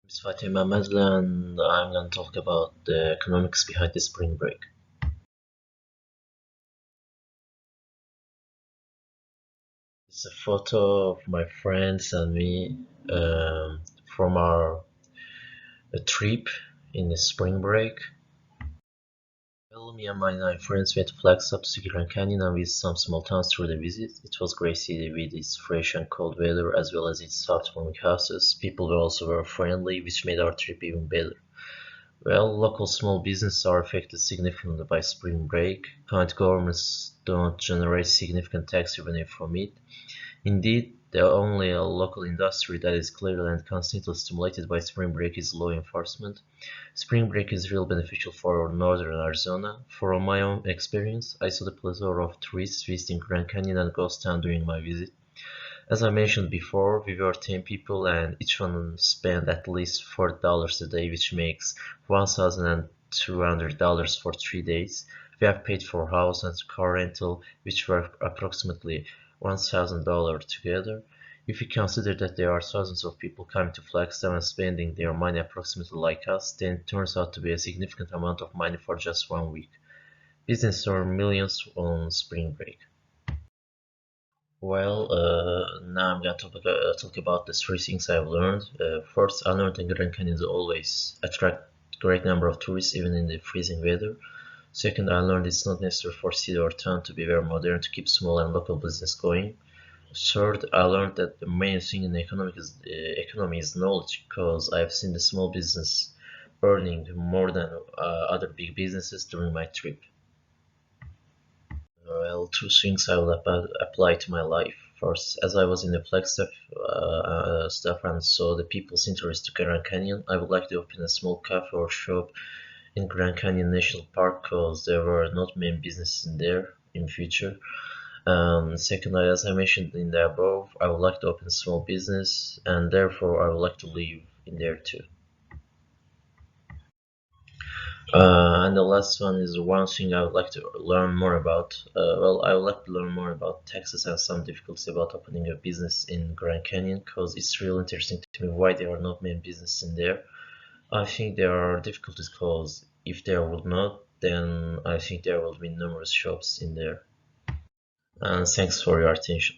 It's Fatima Mazla, and I'm going to talk about the economics behind the spring break. It's a photo of my friends and me from our trip in the spring break. Well, me and my 9 friends went to Flagstaff to Grand Canyon and visit some small towns through the visit. It was great city with its fresh and cold weather as well as its soft warming houses. People were also very friendly, which made our trip even better. Well, local small businesses are affected significantly by spring break. County governments don't generate significant tax revenue from it. Indeed, the only local industry that is clearly and constantly stimulated by spring break is law enforcement. Spring break is real beneficial for northern Arizona. From my own experience, I saw the plethora of tourists visiting Grand Canyon and Ghost Town during my visit. As I mentioned before, we were 10 people and each one spent at least $40 a day, which makes $1,200 for 3 days. We have paid for house and car rental, which were approximately $1,000 together. If you consider that there are thousands of people coming to Flagstaff and spending their money approximately like us, then it turns out to be a significant amount of money for just 1 week. Business earn millions on spring break. Well, now I'm gonna talk about the 3 things I've learned. First, I learned that Grand Canyon always attract great number of tourists even in the freezing weather. Second, I learned it's not necessary for city or town to be very modern to keep small and local business going. Third, I learned that the main thing in the economy is knowledge because I've seen the small business earning more than other big businesses during my trip. Well, 2 things I will apply to my life. First, as I was in the Flagstaff stuff and saw the people's interest to Grand Canyon, I would like to open a small cafe or shop in Grand Canyon National Park because there were not many businesses in there in future. Second, as I mentioned in the above, I would like to open a small business and therefore I would like to live in there too. And the last one is one thing I would like to learn more about. Well, I would like to learn more about taxes and some difficulties about opening a business in Grand Canyon because it's real interesting to me why there are not many businesses in there. I think there are difficulties because if there would not, then I think there will be numerous shops in there. And thanks for your attention.